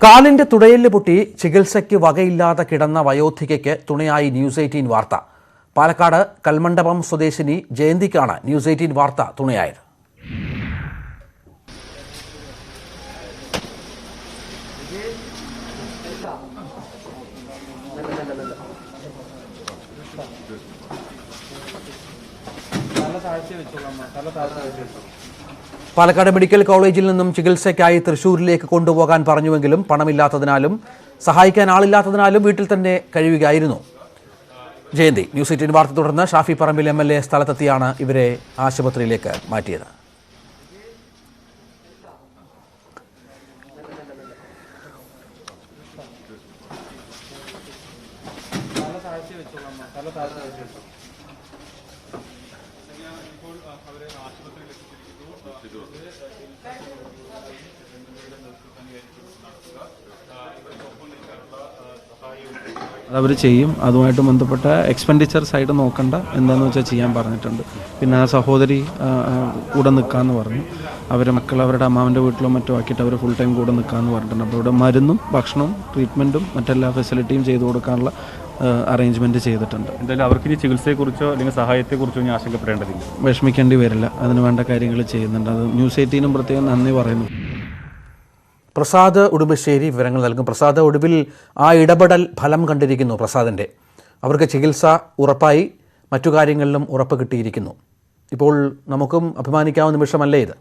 കാലിന്റെ തുടയെല്ല് പൊട്ടി ചികിത്സയ്ക്ക് വകയില്ലാതെ കിടന്ന വയോധികയ്ക്ക് തുണയായി ന്യൂസ് 18 വാർത്ത. പാലക്കാട് കൽമണ്ഡപം സ്വദേശിനി ജയന്തിക്കാണ് ന്യൂസ് 18 വാർത്ത തുണയായത്. പാലക്കാട് മെഡിക്കൽ കോളേജിൽ നിന്നും ചികിത്സയ്ക്കായി തൃശൂരിലേക്ക് കൊണ്ടുപോകാൻ പറഞ്ഞുവെങ്കിലും പണമില്ലാത്തതിനാലും സഹായിക്കാൻ ആളില്ലാത്തതിനാലും വീട്ടിൽ തന്നെ കഴിയുകയായിരുന്നു ജയന്തി. ന്യൂസ് 18 വാർത്ത തുടർന്ന് ഷാഫി പറമ്പിൽ MLA സ്ഥലത്തെത്തിയാണ് ഇവരെ ആശുപത്രിയിലേക്ക് മാറ്റിയത്. അതവർ ചെയ്യും. അതുമായിട്ട് ബന്ധപ്പെട്ട എക്സ്പെൻഡിച്ചർ സൈഡ് നോക്കണ്ട, എന്താണെന്ന് വെച്ചാൽ ചെയ്യാൻ പറഞ്ഞിട്ടുണ്ട്. പിന്നെ ആ സഹോദരി കൂടെ നിൽക്കാമെന്ന് പറഞ്ഞു. അവരെ മക്കൾ അവരുടെ അമ്മാവൻ്റെ വീട്ടിലോ മറ്റോ ആക്കിയിട്ട് അവർ ഫുൾ ടൈം കൂടെ നിൽക്കാമെന്ന് പറഞ്ഞിട്ടുണ്ട്. അപ്പോൾ ഇവിടെ മരുന്നും ഭക്ഷണവും ട്രീറ്റ്മെൻറ്റും മറ്റെല്ലാ ഫെസിലിറ്റിയും ചെയ്തു കൊടുക്കാനുള്ള അറേഞ്ച്മെൻറ്റ് ചെയ്തിട്ടുണ്ട്. എന്തായാലും അവർക്ക് ഇനി ചികിത്സയെക്കുറിച്ചോ അല്ലെങ്കിൽ സഹായത്തെക്കുറിച്ചോ ഇനി ആശങ്കപ്പെടേണ്ടതില്ല, വിഷമിക്കേണ്ടി വരില്ല. അതിന് വേണ്ട കാര്യങ്ങൾ ചെയ്യുന്നുണ്ട്. അത് ന്യൂസ് 18 പ്രത്യേകം നന്ദി പറയുന്നു. പ്രസാദ് ഉടുമ്പശ്ശേരി വിവരങ്ങൾ നൽകും. പ്രസാദ്, ഒടുവിൽ ആ ഇടപെടൽ ഫലം കണ്ടിരിക്കുന്നു. പ്രസാദിൻ്റെ അവർക്ക് ചികിത്സ ഉറപ്പായി, മറ്റു കാര്യങ്ങളിലും ഉറപ്പ് കിട്ടിയിരിക്കുന്നു. ഇപ്പോൾ നമുക്കും അഭിമാനിക്കാവുന്ന നിമിഷമല്ലേ ഇത്?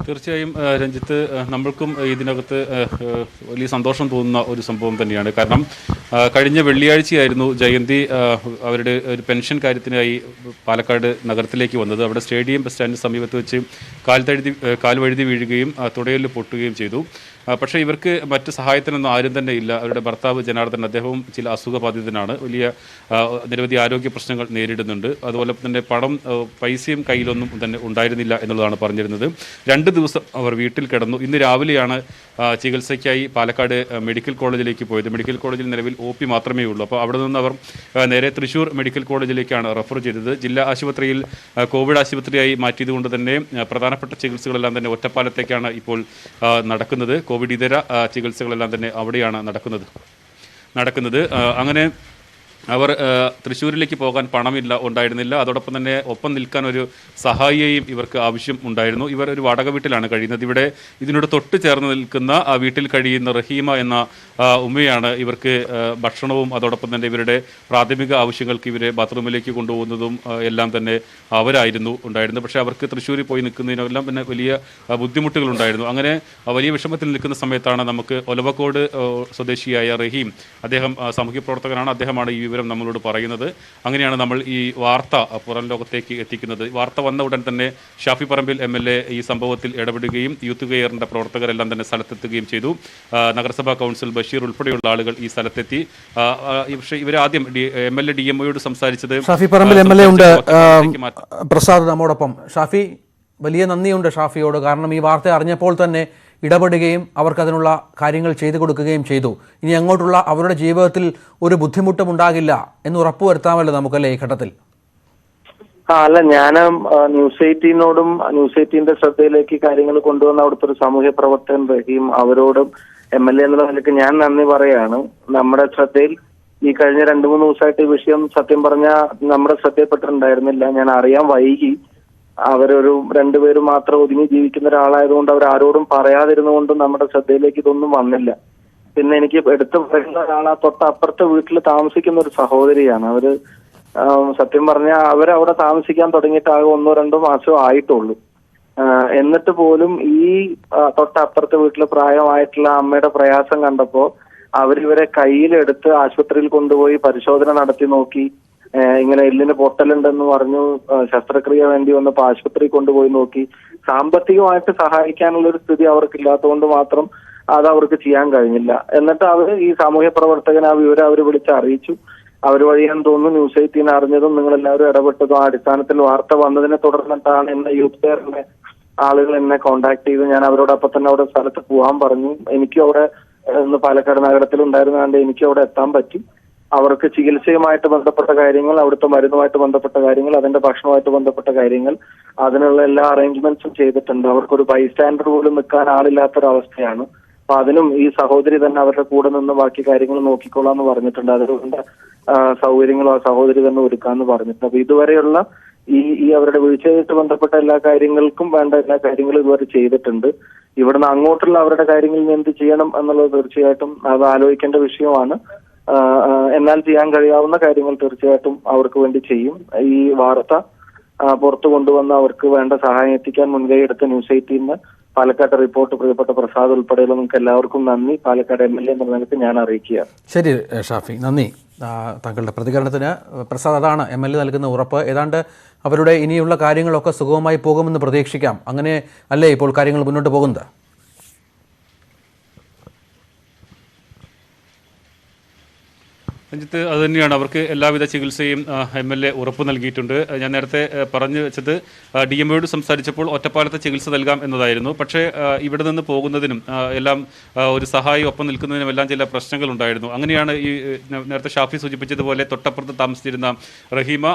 തീർച്ചയായും രഞ്ജിത്ത്, നമ്മൾക്കും ഇതിനകത്ത് വലിയ സന്തോഷം തോന്നുന്ന ഒരു സംഭവം തന്നെയാണ്. കാരണം കഴിഞ്ഞ വെള്ളിയാഴ്ചയായിരുന്നു ജയന്തി അവരുടെ ഒരു പെൻഷൻ കാര്യത്തിനായി പാലക്കാട് നഗരത്തിലേക്ക് വന്നത്. അവിടെ സ്റ്റേഡിയം ബസ് സ്റ്റാൻഡിന് സമീപത്ത് വെച്ച് കാൽവഴുതി വീഴുകയും തുടയെല്ല് പൊട്ടുകയും ചെയ്തു. പക്ഷേ ഇവർക്ക് മറ്റ് സഹായത്തിനൊന്നും ആരും തന്നെ ഇല്ല. അവരുടെ ഭർത്താവ് ജനാർദ്ദൻ, അദ്ദേഹവും ചില അസുഖബാധിതനാണ്, വലിയ നിരവധി ആരോഗ്യ പ്രശ്നങ്ങൾ നേരിടുന്നുണ്ട്. അതുപോലെ തന്നെ പൈസയും കയ്യിലൊന്നും തന്നെ ഉണ്ടായിരുന്നില്ല എന്നുള്ളതാണ് പറഞ്ഞിരുന്നത്. 2 ദിവസം അവർ വീട്ടിൽ കിടന്നു. ഇന്ന് രാവിലെയാണ് ചികിത്സയ്ക്കായി പാലക്കാട് മെഡിക്കൽ കോളേജിലേക്ക് പോയത്. മെഡിക്കൽ കോളേജിൽ നിലവിൽ OP മാത്രമേ ഉള്ളൂ. അപ്പോൾ അവിടെ നിന്ന് അവർ നേരെ തൃശ്ശൂർ മെഡിക്കൽ കോളേജിലേക്കാണ് റെഫർ ചെയ്തത്. ജില്ലാ ആശുപത്രിയിൽ കോവിഡ് ആശുപത്രിയായി മാറ്റിയതുകൊണ്ട് തന്നെ പ്രധാനപ്പെട്ട ചികിത്സകളെല്ലാം തന്നെ ഒറ്റപ്പാലത്തേക്കാണ് ഇപ്പോൾ നടക്കുന്നത്. കോവിഡ് ഇതര ചികിത്സകളെല്ലാം തന്നെ അവിടെയാണ് നടക്കുന്നത്. അങ്ങനെ അവർ തൃശ്ശൂരിലേക്ക് പോകാൻ പണമില്ല ഉണ്ടായിരുന്നില്ല. അതോടൊപ്പം തന്നെ ഒപ്പം നിൽക്കാൻ ഒരു സഹായിയെയും ഇവർക്ക് ആവശ്യം ഉണ്ടായിരുന്നു. ഇവർ ഒരു വാടക വീട്ടിലാണ് കഴിയുന്നത്. ഇവിടെ ഇതിനോട് തൊട്ട് ചേർന്ന് നിൽക്കുന്ന ആ വീട്ടിൽ കഴിയുന്ന റഹീമ എന്ന ഉമ്മയാണ് ഇവർക്ക് ഭക്ഷണവും അതോടൊപ്പം തന്നെ ഇവരുടെ പ്രാഥമിക ആവശ്യങ്ങൾക്ക് ഇവരെ ബാത്റൂമിലേക്ക് കൊണ്ടുപോകുന്നതും എല്ലാം തന്നെ അവരായിരുന്നു ഉണ്ടായിരുന്നത്. പക്ഷേ അവർക്ക് തൃശ്ശൂരിൽ പോയി നിൽക്കുന്നതിനെല്ലാം പിന്നെ വലിയ ബുദ്ധിമുട്ടുകളുണ്ടായിരുന്നു. അങ്ങനെ വലിയ വിഷമത്തിൽ നിൽക്കുന്ന സമയത്താണ് നമുക്ക് ഒലവക്കോട് സ്വദേശിയായ റഹീം, അദ്ദേഹം സാമൂഹ്യ പ്രവർത്തകനാണ്, അദ്ദേഹമാണ് ഈ വിവരം നമ്മളോട് പറയുന്നത്. അങ്ങനെയാണ് നമ്മൾ ഈ വാർത്ത പുറം ലോകത്തേക്ക് എത്തിക്കുന്നത്. വാർത്ത വന്ന ഉടൻ തന്നെ ഷാഫി പറമ്പിൽ MLA ഈ സംഭവത്തിൽ ഇടപെടുകയും യൂത്ത് കെയറിൻ്റെ പ്രവർത്തകരെല്ലാം തന്നെ സ്ഥലത്തെത്തുകയും ചെയ്തു. നഗരസഭാ കൗൺസിൽ ബഷീർ ഉൾപ്പെടെയുള്ള ആളുകൾ ഈ സ്ഥലത്തെത്തി. പക്ഷേ ഇവരാദ്യം MLA DMOയോട് സംസാരിച്ചത് ഷാഫി പറമ്പിൽ MLA ഉണ്ട്. പ്രസാദ് നമ്മോടൊപ്പം. ഷാഫി, വലിയ നന്ദിയുണ്ട് ഷാഫിയോട്. കാരണം ഈ വാർത്ത അറിഞ്ഞപ്പോൾ തന്നെ ഇടപെടുകയും അവർക്കതിനുള്ള കാര്യങ്ങൾ ചെയ്തു കൊടുക്കുകയും ചെയ്തു. ഇനി അങ്ങോട്ടുള്ള അവരുടെ ജീവിതത്തിൽ ഒരു ബുദ്ധിമുട്ടും ഉണ്ടാകില്ല എന്ന് ഉറപ്പുവരുത്താമല്ലോ നമുക്കല്ലേ ഈ ഘട്ടത്തിൽ? അല്ല, ഞാൻ ന്യൂസ് 18നോടും ന്യൂസ് 18ന്റെ ശ്രദ്ധയിലേക്ക് കാര്യങ്ങൾ കൊണ്ടുവന്ന അവിടുത്തെ ഒരു സാമൂഹ്യ പ്രവർത്തകൻ റഹീം, അവരോടും MLA എന്നുള്ള നിലയ്ക്ക് ഞാൻ നന്ദി പറയാണ്. നമ്മുടെ ശ്രദ്ധയിൽ ഈ കഴിഞ്ഞ 2-3 ദിവസമായിട്ട് ഈ വിഷയം സത്യം പറഞ്ഞാൽ നമ്മുടെ ശ്രദ്ധയിൽപ്പെട്ടിട്ടുണ്ടായിരുന്നില്ല. ഞാൻ അറിയാൻ വൈകി. അവരൊരു 2 പേര് മാത്രം ഒതുങ്ങി ജീവിക്കുന്ന ഒരാളായതുകൊണ്ട് അവരാരോടും പറയാതിരുന്നുകൊണ്ടും നമ്മുടെ ശ്രദ്ധയിലേക്ക് ഇതൊന്നും വന്നില്ല. പിന്നെ എനിക്ക് എടുത്തു പറയുന്ന ഒരാളാ തൊട്ടപ്പുറത്തെ വീട്ടിൽ താമസിക്കുന്ന ഒരു സഹോദരിയാണ്. അവര് സത്യം പറഞ്ഞാൽ അവരവിടെ താമസിക്കാൻ തുടങ്ങിയിട്ട് ആകെ 1-2 മാസം ആയിട്ടുള്ളൂ. എന്നിട്ട് പോലും ഈ തൊട്ടപ്പുറത്തെ വീട്ടിൽ പ്രായമായിട്ടുള്ള അമ്മയുടെ പ്രയാസം കണ്ടപ്പോ അവരിവരെ കയ്യിലെടുത്ത് ആശുപത്രിയിൽ കൊണ്ടുപോയി പരിശോധന നടത്തി നോക്കി. ഇങ്ങനെ എല്ലിന് പൊട്ടലുണ്ടെന്ന് പറഞ്ഞു. ശസ്ത്രക്രിയ വേണ്ടി വന്നപ്പോൾ ആശുപത്രിയിൽ കൊണ്ടുപോയി നോക്കി. സാമ്പത്തികമായിട്ട് സഹായിക്കാനുള്ള ഒരു സ്ഥിതി അവർക്കില്ലാത്തതുകൊണ്ട് മാത്രം അത് അവർക്ക് ചെയ്യാൻ കഴിഞ്ഞില്ല. എന്നിട്ട് അവർ ഈ സാമൂഹ്യ പ്രവർത്തകൻ ആ വിവരം അവർ വിളിച്ച് അറിയിച്ചു. അവർ വഴിയാൻ തോന്നുന്നു ന്യൂസ് 18 അറിഞ്ഞതും നിങ്ങളെല്ലാവരും ഇടപെട്ടതും ആ അടിസ്ഥാനത്തിൽ വാർത്ത വന്നതിനെ തുടർന്നിട്ടാണ് എന്നെ യൂത്ത് കെയറിന്റെ ആളുകൾ എന്നെ കോണ്ടാക്ട് ചെയ്തു. ഞാൻ അവരോടൊപ്പം തന്നെ അവിടെ സ്ഥലത്ത് പോകാൻ പറഞ്ഞു. എനിക്കും അവിടെ പാലക്കാട് നഗരത്തിൽ ഉണ്ടായിരുന്നതുകൊണ്ട് എനിക്കും അവിടെ എത്താൻ പറ്റി. അവർക്ക് ചികിത്സയുമായിട്ട് ബന്ധപ്പെട്ട കാര്യങ്ങൾ, അവിടുത്തെ മരുന്നുമായിട്ട് ബന്ധപ്പെട്ട കാര്യങ്ങൾ, അതിന്റെ ഭക്ഷണവുമായിട്ട് ബന്ധപ്പെട്ട കാര്യങ്ങൾ, അതിനുള്ള എല്ലാ അറേഞ്ച്മെന്റ്സും ചെയ്തിട്ടുണ്ട്. അവർക്കൊരു ബൈസ്റ്റാൻഡർ പോലും നിൽക്കാൻ ആളില്ലാത്തൊരവസ്ഥയാണ്. അപ്പൊ അതിനും ഈ സഹോദരി തന്നെ അവരുടെ കൂടെ നിന്ന് ബാക്കി കാര്യങ്ങൾ നോക്കിക്കൊള്ളാന്ന് പറഞ്ഞിട്ടുണ്ട്. അതിനുള്ള സൗകര്യങ്ങളും ആ സഹോദരി തന്നെ ഒരുക്കാന്ന് പറഞ്ഞിട്ടുണ്ട്. അപ്പൊ ഇതുവരെയുള്ള ഈ അവരുടെ വീഴ്ചയായിട്ട് ബന്ധപ്പെട്ട എല്ലാ കാര്യങ്ങൾക്കും വേണ്ട എല്ലാ കാര്യങ്ങളും ഇതുവരെ ചെയ്തിട്ടുണ്ട്. ഇവിടുന്ന് അങ്ങോട്ടുള്ള അവരുടെ കാര്യങ്ങളിൽ എന്ത് ചെയ്യണം എന്നുള്ളത് തീർച്ചയായിട്ടും അത് ആലോചിക്കേണ്ട വിഷയമാണ്. എന്നാൽ ചെയ്യാൻ കഴിയാവുന്ന കാര്യങ്ങൾ തീർച്ചയായിട്ടും അവർക്ക് വേണ്ടി ചെയ്യും. ഈ വാർത്ത പുറത്തു കൊണ്ടുവന്ന് അവർക്ക് വേണ്ട സഹായം എത്തിക്കാൻ മുൻകൈ എടുത്ത ന്യൂസ് 18 പാലക്കാട് റിപ്പോർട്ട് പ്രിയപ്പെട്ട പ്രസാദ് ഉൾപ്പെടെയുള്ള നിങ്ങൾക്ക് എല്ലാവർക്കും നന്ദി. പാലക്കാട് MLA എന്ന നിലയ്ക്ക് ഞാൻ അറിയിക്കുക. ശരി ഷാഫി, നന്ദി താങ്കളുടെ പ്രതികരണത്തിന്. പ്രസാദ്, അതാണ് MLA നൽകുന്ന ഉറപ്പ്. ഏതാണ്ട് അവരുടെ ഇനിയുള്ള കാര്യങ്ങളൊക്കെ സുഗമമായി പോകുമെന്ന് പ്രതീക്ഷിക്കാം. അങ്ങനെ അല്ലേ ഇപ്പോൾ കാര്യങ്ങൾ മുന്നോട്ട് പോകുന്നത്? രഞ്ജിത്ത്, അതുതന്നെയാണ്. അവർക്ക് എല്ലാവിധ ചികിത്സയും MLA ഉറപ്പ് നൽകിയിട്ടുണ്ട്. ഞാൻ നേരത്തെ പറഞ്ഞു വെച്ചത് DMOയോട് സംസാരിച്ചപ്പോൾ ഒറ്റപ്പാലത്തെ ചികിത്സ നൽകാം എന്നതായിരുന്നു. പക്ഷേ ഇവിടെ നിന്ന് പോകുന്നതിനും എല്ലാം ഒരു സഹായി ഒപ്പം നിൽക്കുന്നതിനും എല്ലാം ചില പ്രശ്നങ്ങളുണ്ടായിരുന്നു. അങ്ങനെയാണ് ഈ നേരത്തെ ഷാഫി സൂചിപ്പിച്ചതുപോലെ തൊട്ടപ്പുറത്ത് താമസിച്ചിരുന്ന റഹീമ,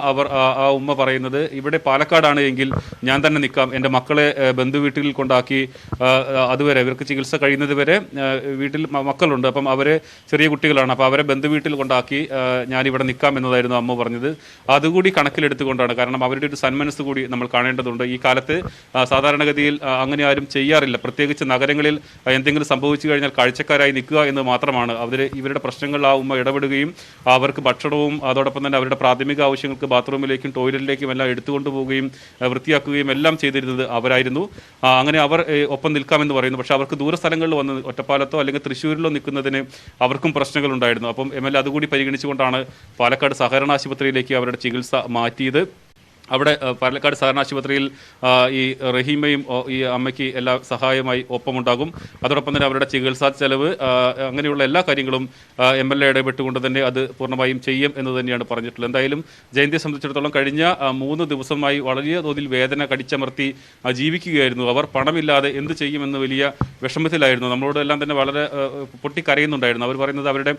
ആ ഉമ്മ പറയുന്നത്, ഇവിടെ പാലക്കാടാണ് എങ്കിൽ ഞാൻ തന്നെ നിൽക്കാം, എൻ്റെ മക്കളെ ബന്ധുവീട്ടിൽ കൊണ്ടാക്കി അതുവരെ ഇവർക്ക് ചികിത്സ കഴിയുന്നത് വരെ വീട്ടിൽ മക്കളുണ്ട്, അപ്പം അവരെ ചെറിയ കുട്ടികളാണ്, അപ്പോൾ അവരെ ബന്ധുവീട്ടിൽ കൊണ്ടാക്കി ഞാനിവിടെ നിൽക്കാം എന്നതായിരുന്നു അമ്മ പറഞ്ഞത്. അതുകൂടി കണക്കിലെടുത്തുകൊണ്ടാണ്, കാരണം അവരുടെ ഒരു സന്മനസ് കൂടി നമ്മൾ കാണേണ്ടതുണ്ട്. ഈ കാലത്ത് സാധാരണഗതിയിൽ അങ്ങനെ ആരും ചെയ്യാറില്ല. പ്രത്യേകിച്ച് നഗരങ്ങളിൽ എന്തെങ്കിലും സംഭവിച്ചു കഴിഞ്ഞാൽ കാഴ്ചക്കാരായി നിൽക്കുക എന്ന് മാത്രമാണ്. ഇവരുടെ പ്രശ്നങ്ങളിൽ ആ ഉമ്മ ഇടപെടുകയും അവർക്ക് ഭക്ഷണവും അതോടൊപ്പം തന്നെ അവരുടെ പ്രാഥമിക ആവശ്യങ്ങൾക്ക് ബാത്റൂമിലേക്കും ടോയ്ലറ്റിലേക്കും എല്ലാം എടുത്തുകൊണ്ടു പോവുകയും വൃത്തിയാക്കുകയും എല്ലാം ചെയ്തിരുന്നത് അവരായിരുന്നു. അങ്ങനെ അവർ ഒപ്പം നിൽക്കാമെന്ന് പറയുന്നു. പക്ഷേ അവർക്ക് ദൂരസ്ഥലങ്ങളിൽ വന്ന് ഒറ്റപ്പാലത്തോ അല്ലെങ്കിൽ തൃശ്ശൂരിലോ നിൽക്കുന്നതിന് അവർക്കും പ്രശ്നങ്ങളുണ്ടായിരുന്നു. അപ്പം MLA അതുകൂടി പരിഗണിച്ചുകൊണ്ടാണ് പാലക്കാട് സഹകരണ ആശുപത്രിയിലേക്ക് അവരുടെ ചികിത്സ മാറ്റിയത്. അവിടെ പാലക്കാട് സഹകരണ ആശുപത്രിയിൽ ഈ റഹീമയും ഈ അമ്മയ്ക്ക് എല്ലാ സഹായമായി ഒപ്പമുണ്ടാകും. അതോടൊപ്പം തന്നെ അവരുടെ ചികിത്സാ ചെലവ് അങ്ങനെയുള്ള എല്ലാ കാര്യങ്ങളും MLA ഇടപെട്ടുകൊണ്ട് തന്നെ അത് പൂർണ്ണമായും ചെയ്യും എന്ന് തന്നെയാണ് പറഞ്ഞിട്ടുള്ളത്. എന്തായാലും ജയന്തിയെ സംബന്ധിച്ചിടത്തോളം കഴിഞ്ഞ 3 ദിവസമായി വലിയ തോതിൽ വേദന കടിച്ചമർത്തി ജീവിക്കുകയായിരുന്നു. അവർ പണമില്ലാതെ എന്ത് ചെയ്യുമെന്ന് വലിയ വിഷമത്തിലായിരുന്നു. നമ്മളോട് എല്ലാം തന്നെ വളരെ പൊട്ടിക്കരയുന്നുണ്ടായിരുന്നു. അവർ പറയുന്നത് അവരുടെ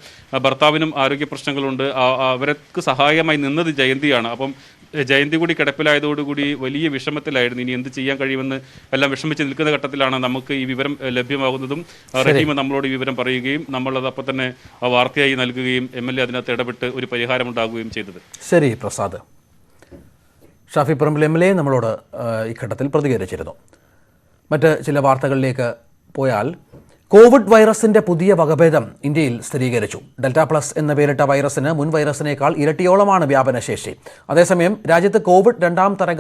ഭർത്താവിനും ആരോഗ്യ പ്രശ്നങ്ങളുണ്ട്, അവർക്ക് സഹായമായി നിന്നത് ജയന്തിയാണ്. അപ്പം ജയന്തി കൂടി കിടപ്പിലായതോടുകൂടി വലിയ വിഷമത്തിലായിരുന്നു. ഇനി എന്ത് ചെയ്യാൻ കഴിയുമെന്ന് എല്ലാം വിഷമിച്ച് നിൽക്കുന്ന ഘട്ടത്തിലാണ് നമുക്ക് ഈ വിവരം ലഭ്യമാകുന്നതും റഹീമ നമ്മളോട് ഈ വിവരം പറയുകയും നമ്മളത് അപ്പോൾ തന്നെ വാർത്തയായി നൽകുകയും MLA അതിനകത്ത് ഇടപെട്ട് ഒരു പരിഹാരമുണ്ടാകുകയും ചെയ്തത്. ശരി പ്രസാദ്. ഷാഫി പറമ്പിൽ MLA നമ്മളോട് ഈ ഘട്ടത്തിൽ പ്രതികരിച്ചിരുന്നു. മറ്റ് ചില വാർത്തകളിലേക്ക് പോയാൽ, കോവിഡ് വൈറസിന്റെ പുതിയ വകഭേദം ഇന്ത്യയിൽ സ്ഥിരീകരിച്ചു. ഡെൽറ്റ പ്ലസ് എന്ന പേരിട്ട വൈറസിന് മുൻ വൈറസിനേക്കാൾ ഇരട്ടിയോളമാണ് വ്യാപനശേഷി. അതേസമയം രാജ്യത്ത് കോവിഡ് 2ാം തരംഗം